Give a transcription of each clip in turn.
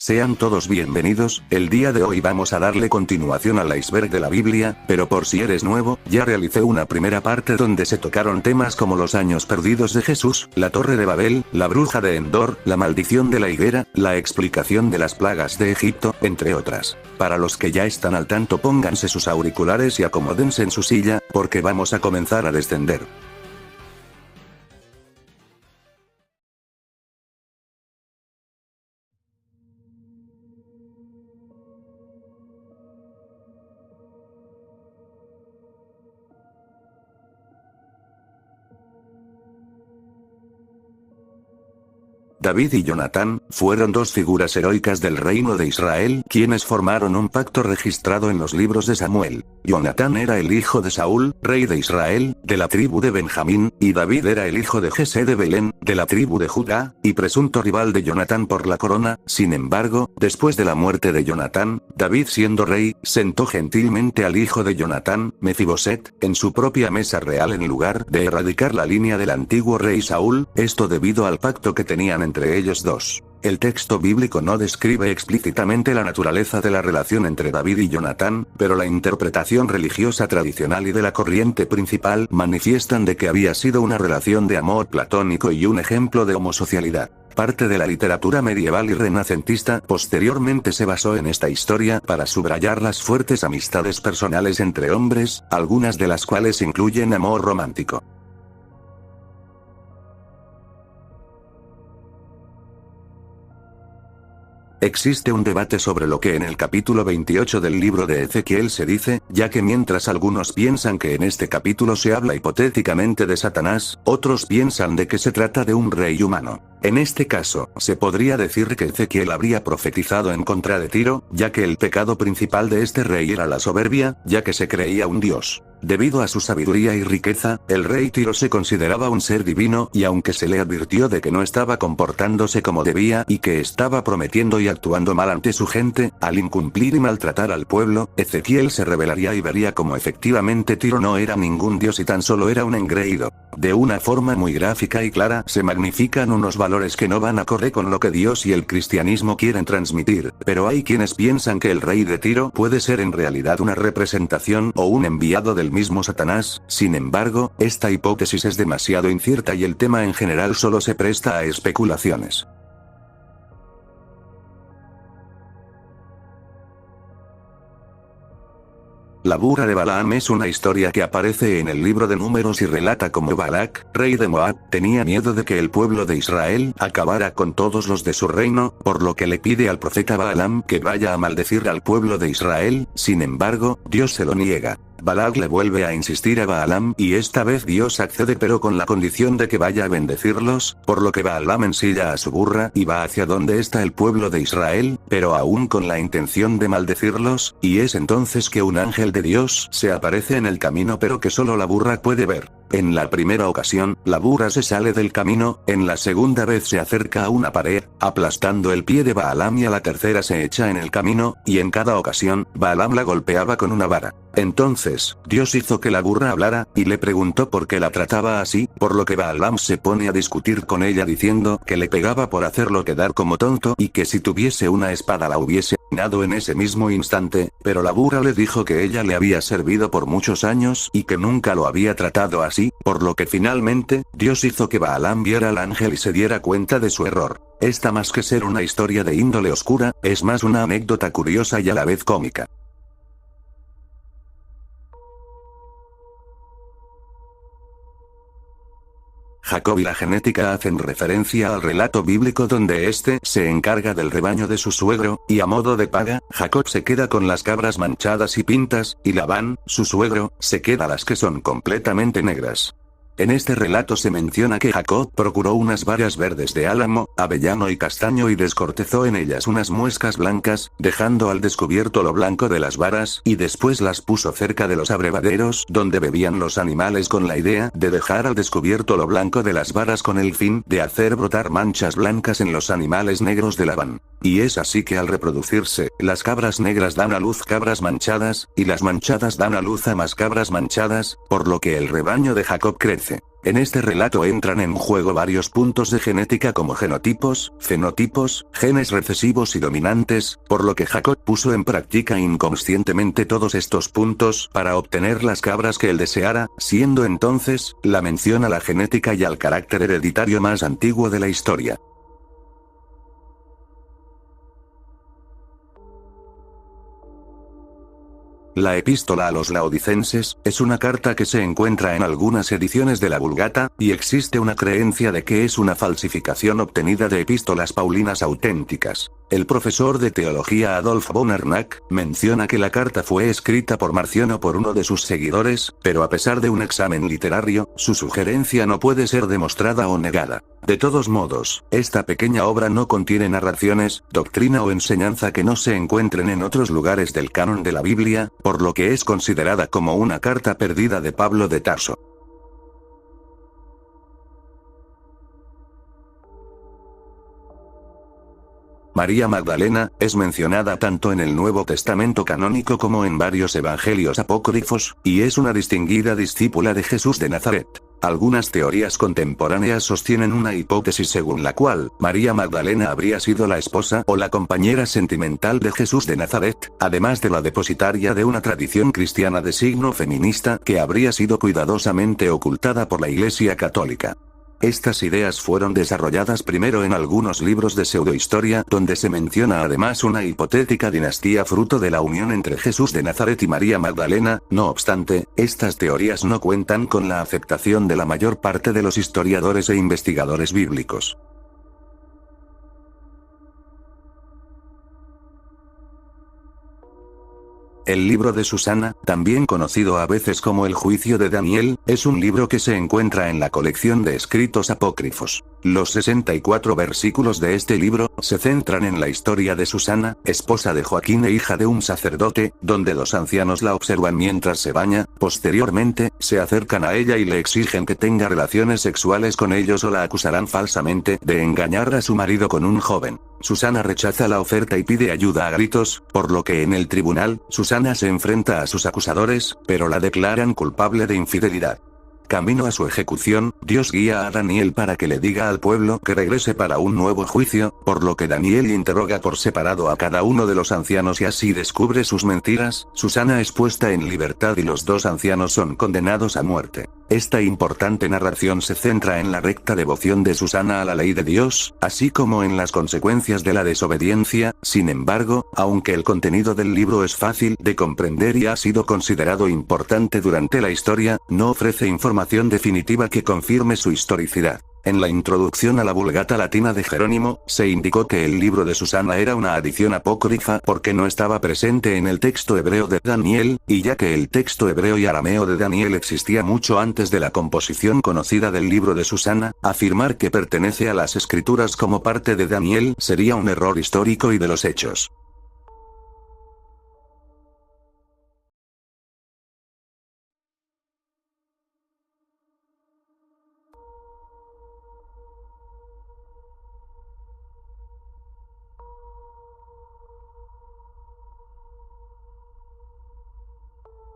Sean todos bienvenidos. El día de hoy vamos a darle continuación al iceberg de la Biblia, pero por si eres nuevo, ya realicé una primera parte donde se tocaron temas como los años perdidos de Jesús, la Torre de Babel, la bruja de Endor, la maldición de la higuera, la explicación de las plagas de Egipto, entre otras. Para los que ya están al tanto, pónganse sus auriculares y acomódense en su silla, porque vamos a comenzar a descender. David y Jonatán fueron dos figuras heroicas del reino de Israel, quienes formaron un pacto registrado en los libros de Samuel. Jonatán era el hijo de Saúl, rey de Israel, de la tribu de Benjamín, y David era el hijo de Jesé de Belén, de la tribu de Judá, y presunto rival de Jonatán por la corona. Sin embargo, después de la muerte de Jonatán, David, siendo rey, sentó gentilmente al hijo de Jonatán, Mefiboset, en su propia mesa real en lugar de erradicar la línea del antiguo rey Saúl, esto debido al pacto que tenían entre ellos dos. El texto bíblico no describe explícitamente la naturaleza de la relación entre David y Jonatán, pero la interpretación religiosa tradicional y de la corriente principal manifiestan de que había sido una relación de amor platónico y un ejemplo de homosocialidad. Parte de la literatura medieval y renacentista posteriormente se basó en esta historia para subrayar las fuertes amistades personales entre hombres, algunas de las cuales incluyen amor romántico. Existe un debate sobre lo que en el capítulo 28 del libro de Ezequiel se dice, ya que mientras algunos piensan que en este capítulo se habla hipotéticamente de Satanás, otros piensan de que se trata de un rey humano. En este caso, se podría decir que Ezequiel habría profetizado en contra de Tiro, ya que el pecado principal de este rey era la soberbia, ya que se creía un dios. Debido a su sabiduría y riqueza, el rey Tiro se consideraba un ser divino, y aunque se le advirtió de que no estaba comportándose como debía y que estaba prometiendo y actuando mal ante su gente, al incumplir y maltratar al pueblo, Ezequiel se rebelaría y vería como efectivamente Tiro no era ningún dios y tan solo era un engreído. De una forma muy gráfica y clara se magnifican unos valores que no van acorde con lo que Dios y el cristianismo quieren transmitir, pero hay quienes piensan que el rey de Tiro puede ser en realidad una representación o un enviado del mismo Satanás. Sin embargo, esta hipótesis es demasiado incierta y el tema en general solo se presta a especulaciones. La burra de Balaam es una historia que aparece en el libro de Números y relata cómo Balac, rey de Moab, tenía miedo de que el pueblo de Israel acabara con todos los de su reino, por lo que le pide al profeta Balaam que vaya a maldecir al pueblo de Israel. Sin embargo, Dios se lo niega. Balac le vuelve a insistir a Balaam y esta vez Dios accede, pero con la condición de que vaya a bendecirlos, por lo que Balaam ensilla a su burra y va hacia donde está el pueblo de Israel, pero aún con la intención de maldecirlos, y es entonces que un ángel de Dios se aparece en el camino, pero que solo la burra puede ver. En la primera ocasión, la burra se sale del camino, en la segunda vez se acerca a una pared, aplastando el pie de Balaam, y a la tercera se echa en el camino, y en cada ocasión, Balaam la golpeaba con una vara. Entonces, Dios hizo que la burra hablara, y le preguntó por qué la trataba así, por lo que Balaam se pone a discutir con ella diciendo que le pegaba por hacerlo quedar como tonto y que si tuviese una espada la hubiese asesinado en ese mismo instante, pero la burra le dijo que ella le había servido por muchos años y que nunca lo había tratado así, por lo que finalmente, Dios hizo que Balaam viera al ángel y se diera cuenta de su error. Esta, más que ser una historia de índole oscura, es más una anécdota curiosa y a la vez cómica. Jacob y la genética hacen referencia al relato bíblico donde éste se encarga del rebaño de su suegro, y a modo de paga, Jacob se queda con las cabras manchadas y pintas, y Labán, su suegro, se queda las que son completamente negras. En este relato se menciona que Jacob procuró unas varas verdes de álamo, avellano y castaño y descortezó en ellas unas muescas blancas, dejando al descubierto lo blanco de las varas, y después las puso cerca de los abrevaderos donde bebían los animales, con la idea de dejar al descubierto lo blanco de las varas con el fin de hacer brotar manchas blancas en los animales negros de Labán. Y es así que al reproducirse, las cabras negras dan a luz cabras manchadas, y las manchadas dan a luz a más cabras manchadas, por lo que el rebaño de Jacob crece. En este relato entran en juego varios puntos de genética como genotipos, fenotipos, genes recesivos y dominantes, por lo que Jacob puso en práctica inconscientemente todos estos puntos para obtener las cabras que él deseara, siendo entonces la mención a la genética y al carácter hereditario más antiguo de la historia. La epístola a los laodicenses, es una carta que se encuentra en algunas ediciones de la Vulgata, y existe una creencia de que es una falsificación obtenida de epístolas paulinas auténticas. El profesor de teología Adolf von Arnack menciona que la carta fue escrita por Marciono por uno de sus seguidores, pero a pesar de un examen literario, su sugerencia no puede ser demostrada o negada. De todos modos, esta pequeña obra no contiene narraciones, doctrina o enseñanza que no se encuentren en otros lugares del canon de la Biblia, por lo que es considerada como una carta perdida de Pablo de Tarso. María Magdalena, es mencionada tanto en el Nuevo Testamento canónico como en varios evangelios apócrifos, y es una distinguida discípula de Jesús de Nazaret. Algunas teorías contemporáneas sostienen una hipótesis según la cual, María Magdalena habría sido la esposa o la compañera sentimental de Jesús de Nazaret, además de la depositaria de una tradición cristiana de signo feminista que habría sido cuidadosamente ocultada por la Iglesia Católica. Estas ideas fueron desarrolladas primero en algunos libros de pseudohistoria, donde se menciona además una hipotética dinastía fruto de la unión entre Jesús de Nazaret y María Magdalena. No obstante, estas teorías no cuentan con la aceptación de la mayor parte de los historiadores e investigadores bíblicos. El libro de Susana, también conocido a veces como el Juicio de Daniel, es un libro que se encuentra en la colección de escritos apócrifos. Los 64 versículos de este libro se centran en la historia de Susana, esposa de Joaquín e hija de un sacerdote, donde los ancianos la observan mientras se baña. Posteriormente, se acercan a ella y le exigen que tenga relaciones sexuales con ellos o la acusarán falsamente de engañar a su marido con un joven. Susana rechaza la oferta y pide ayuda a gritos, por lo que en el tribunal, Susana se enfrenta a sus acusadores, pero la declaran culpable de infidelidad. Camino a su ejecución, Dios guía a Daniel para que le diga al pueblo que regrese para un nuevo juicio, por lo que Daniel interroga por separado a cada uno de los ancianos y así descubre sus mentiras. Susana es puesta en libertad y los dos ancianos son condenados a muerte. Esta importante narración se centra en la recta devoción de Susana a la ley de Dios, así como en las consecuencias de la desobediencia. Sin embargo, aunque el contenido del libro es fácil de comprender y ha sido considerado importante durante la historia, no ofrece información definitiva que confirme su historicidad. En la introducción a la Vulgata latina de Jerónimo, se indicó que el libro de Susana era una adición apócrifa porque no estaba presente en el texto hebreo de Daniel, y ya que el texto hebreo y arameo de Daniel existía mucho antes de la composición conocida del libro de Susana, afirmar que pertenece a las escrituras como parte de Daniel sería un error histórico y de los hechos.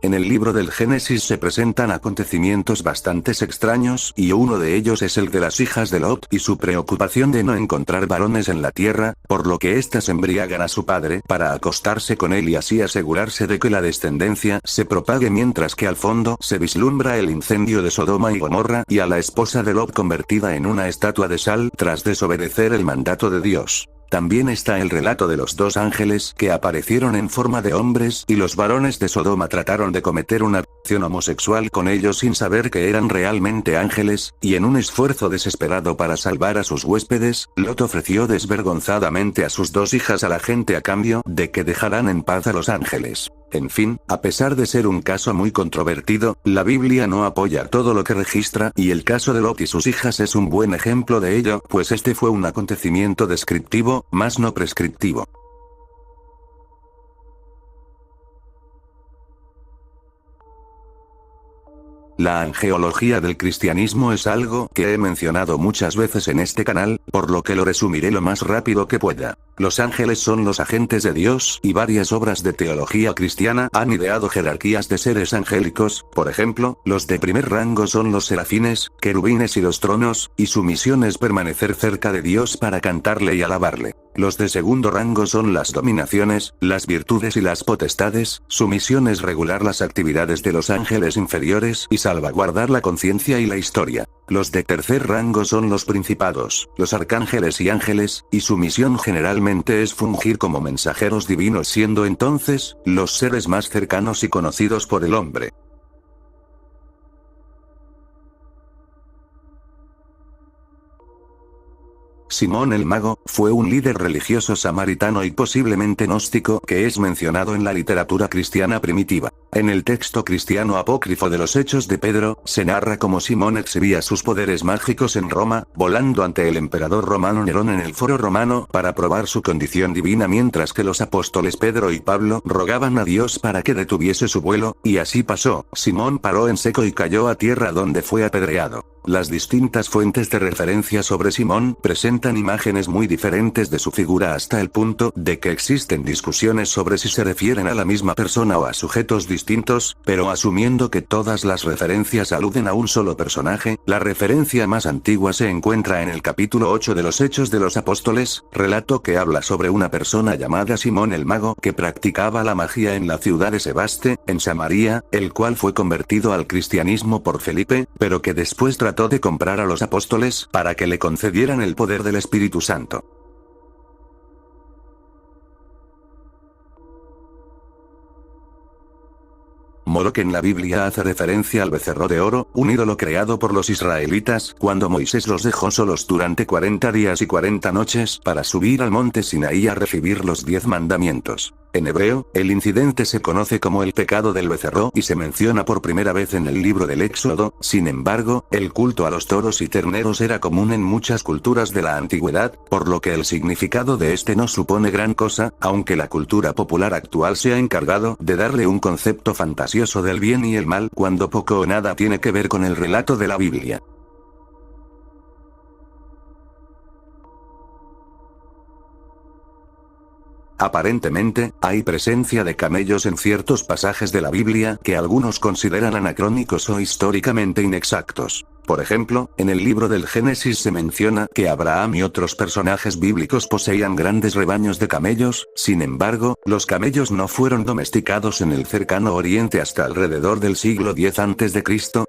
En el libro del Génesis se presentan acontecimientos bastante extraños, y uno de ellos es el de las hijas de Lot y su preocupación de no encontrar varones en la tierra, por lo que éstas embriagan a su padre para acostarse con él y así asegurarse de que la descendencia se propague, mientras que al fondo se vislumbra el incendio de Sodoma y Gomorra y a la esposa de Lot convertida en una estatua de sal tras desobedecer el mandato de Dios. También está el relato de los dos ángeles que aparecieron en forma de hombres y los varones de Sodoma trataron de cometer una acción homosexual con ellos sin saber que eran realmente ángeles, y en un esfuerzo desesperado para salvar a sus huéspedes, Lot ofreció desvergonzadamente a sus dos hijas a la gente a cambio de que dejaran en paz a los ángeles. En fin, a pesar de ser un caso muy controvertido, la Biblia no apoya todo lo que registra, y el caso de Lot y sus hijas es un buen ejemplo de ello, pues este fue un acontecimiento descriptivo, más no prescriptivo. La angeología del cristianismo es algo que he mencionado muchas veces en este canal, por lo que lo resumiré lo más rápido que pueda. Los ángeles son los agentes de Dios y varias obras de teología cristiana han ideado jerarquías de seres angélicos, por ejemplo, los de primer rango son los serafines, querubines y los tronos, y su misión es permanecer cerca de Dios para cantarle y alabarle. Los de segundo rango son las dominaciones, las virtudes y las potestades, su misión es regular las actividades de los ángeles inferiores y salvaguardar la conciencia y la historia. Los de tercer rango son los principados, los arcángeles y ángeles, y su misión generalmente es fungir como mensajeros divinos, siendo entonces, los seres más cercanos y conocidos por el hombre. Simón el Mago, fue un líder religioso samaritano y posiblemente gnóstico que es mencionado en la literatura cristiana primitiva. En el texto cristiano apócrifo de los Hechos de Pedro, se narra cómo Simón exhibía sus poderes mágicos en Roma, volando ante el emperador romano Nerón en el foro romano para probar su condición divina, mientras que los apóstoles Pedro y Pablo rogaban a Dios para que detuviese su vuelo, y así pasó. Simón paró en seco y cayó a tierra, donde fue apedreado. Las distintas fuentes de referencia sobre Simón presentan imágenes muy diferentes de su figura, hasta el punto de que existen discusiones sobre si se refieren a la misma persona o a sujetos distintos, pero asumiendo que todas las referencias aluden a un solo personaje, la referencia más antigua se encuentra en el capítulo 8 de los Hechos de los Apóstoles, relato que habla sobre una persona llamada Simón el Mago que practicaba la magia en la ciudad de Sebaste, en Samaria, el cual fue convertido al cristianismo por Felipe, pero que después trató de comprar a los apóstoles para que le concedieran el poder del Espíritu Santo. Moloc en la Biblia hace referencia al becerro de oro, un ídolo creado por los israelitas, cuando Moisés los dejó solos durante 40 días y 40 noches para subir al monte Sinaí a recibir los 10 mandamientos. En hebreo, el incidente se conoce como el pecado del becerro y se menciona por primera vez en el libro del Éxodo. Sin embargo, el culto a los toros y terneros era común en muchas culturas de la antigüedad, por lo que el significado de este no supone gran cosa, aunque la cultura popular actual se ha encargado de darle un concepto fantasioso del bien y el mal, cuando poco o nada tiene que ver con el relato de la Biblia. Aparentemente, hay presencia de camellos en ciertos pasajes de la Biblia que algunos consideran anacrónicos o históricamente inexactos. Por ejemplo, en el libro del Génesis se menciona que Abraham y otros personajes bíblicos poseían grandes rebaños de camellos. Sin embargo, los camellos no fueron domesticados en el cercano Oriente hasta alrededor del siglo X a.C.,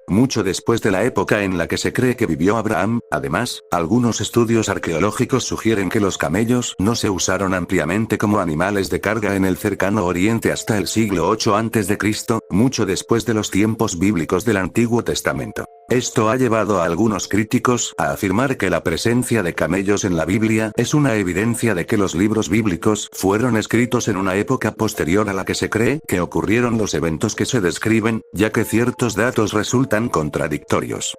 mucho después de la época en la que se cree que vivió Abraham. Además, algunos estudios arqueológicos sugieren que los camellos no se usaron ampliamente como animales de carga en el cercano Oriente hasta el siglo VIII a.C., mucho después de los tiempos bíblicos del Antiguo Testamento. Esto ha llevado a algunos críticos a afirmar que la presencia de camellos en la Biblia es una evidencia de que los libros bíblicos fueron escritos en una época posterior a la que se cree que ocurrieron los eventos que se describen, ya que ciertos datos resultan contradictorios.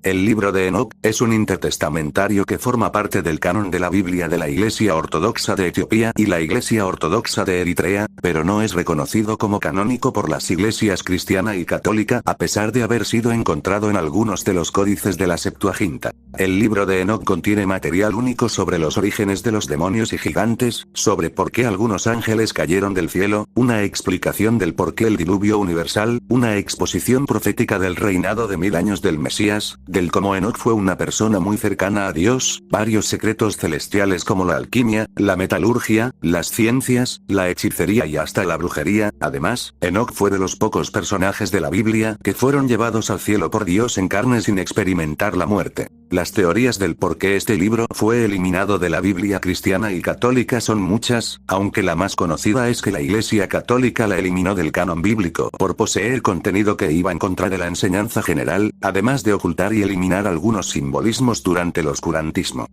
El libro de Enoc es un intertestamentario que forma parte del canon de la Biblia de la Iglesia Ortodoxa de Etiopía y la Iglesia Ortodoxa de Eritrea, pero no es reconocido como canónico por las iglesias cristiana y católica, a pesar de haber sido encontrado en algunos de los códices de la Septuaginta. El libro de Enoc contiene material único sobre los orígenes de los demonios y gigantes, sobre por qué algunos ángeles cayeron del cielo, una explicación del por qué el diluvio universal, una exposición profética del reinado de 1000 años del Mesías, del cómo Enoc fue una persona muy cercana a Dios, varios secretos celestiales como la alquimia, la metalurgia, las ciencias, la hechicería y hasta la brujería. Además, Enoc fue de los pocos personajes de la Biblia que fueron llevados al cielo por Dios en carne sin experimentar la muerte. Las teorías del por qué este libro fue eliminado de la Biblia cristiana y católica son muchas, aunque la más conocida es que la Iglesia Católica la eliminó del canon bíblico por poseer contenido que iba en contra de la enseñanza general, además de ocultar y eliminar algunos simbolismos durante el oscurantismo.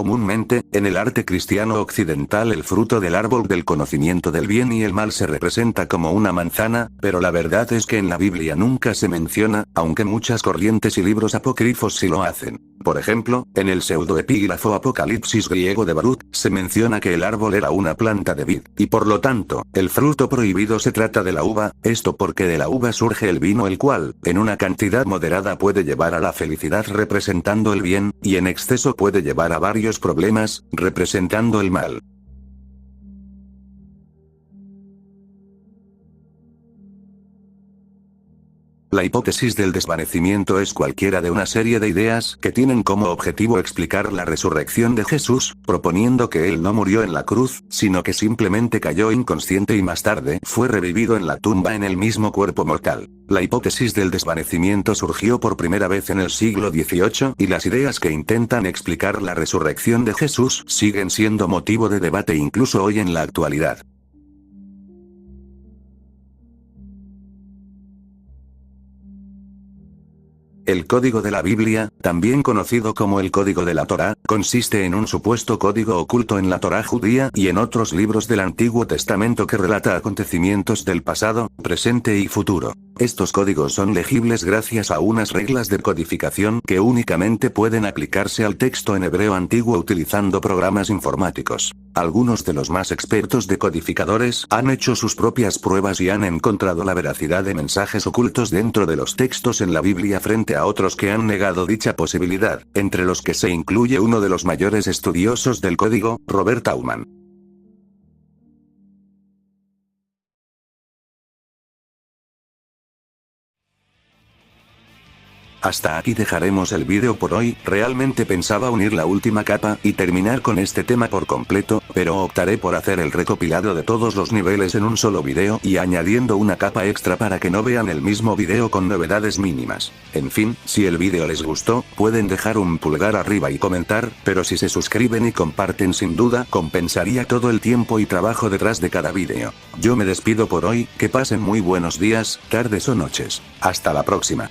Comúnmente, en el arte cristiano occidental el fruto del árbol del conocimiento del bien y el mal se representa como una manzana, pero la verdad es que en la Biblia nunca se menciona, aunque muchas corrientes y libros apócrifos sí lo hacen. Por ejemplo, en el pseudoepígrafo Apocalipsis griego de Baruch, se menciona que el árbol era una planta de vid, y por lo tanto, el fruto prohibido se trata de la uva, esto porque de la uva surge el vino el cual, en una cantidad moderada puede llevar a la felicidad representando el bien, y en exceso puede llevar a varios problemas, representando el mal. La hipótesis del desvanecimiento es cualquiera de una serie de ideas que tienen como objetivo explicar la resurrección de Jesús, proponiendo que él no murió en la cruz, sino que simplemente cayó inconsciente y más tarde fue revivido en la tumba en el mismo cuerpo mortal. La hipótesis del desvanecimiento surgió por primera vez en el siglo XVIII y las ideas que intentan explicar la resurrección de Jesús siguen siendo motivo de debate incluso hoy en la actualidad. El código de la Biblia, también conocido como el código de la Torá, consiste en un supuesto código oculto en la Torá judía y en otros libros del Antiguo Testamento que relata acontecimientos del pasado, presente y futuro. Estos códigos son legibles gracias a unas reglas de codificación que únicamente pueden aplicarse al texto en hebreo antiguo utilizando programas informáticos. Algunos de los más expertos decodificadores han hecho sus propias pruebas y han encontrado la veracidad de mensajes ocultos dentro de los textos en la Biblia frente a otros que han negado dicha posibilidad, entre los que se incluye uno de los mayores estudiosos del código, Robert Aumann. Hasta aquí dejaremos el vídeo por hoy. Realmente pensaba unir la última capa y terminar con este tema por completo, pero optaré por hacer el recopilado de todos los niveles en un solo video y añadiendo una capa extra para que no vean el mismo video con novedades mínimas. En fin, si el vídeo les gustó, pueden dejar un pulgar arriba y comentar, pero si se suscriben y comparten sin duda compensaría todo el tiempo y trabajo detrás de cada vídeo. Yo me despido por hoy, que pasen muy buenos días, tardes o noches. Hasta la próxima.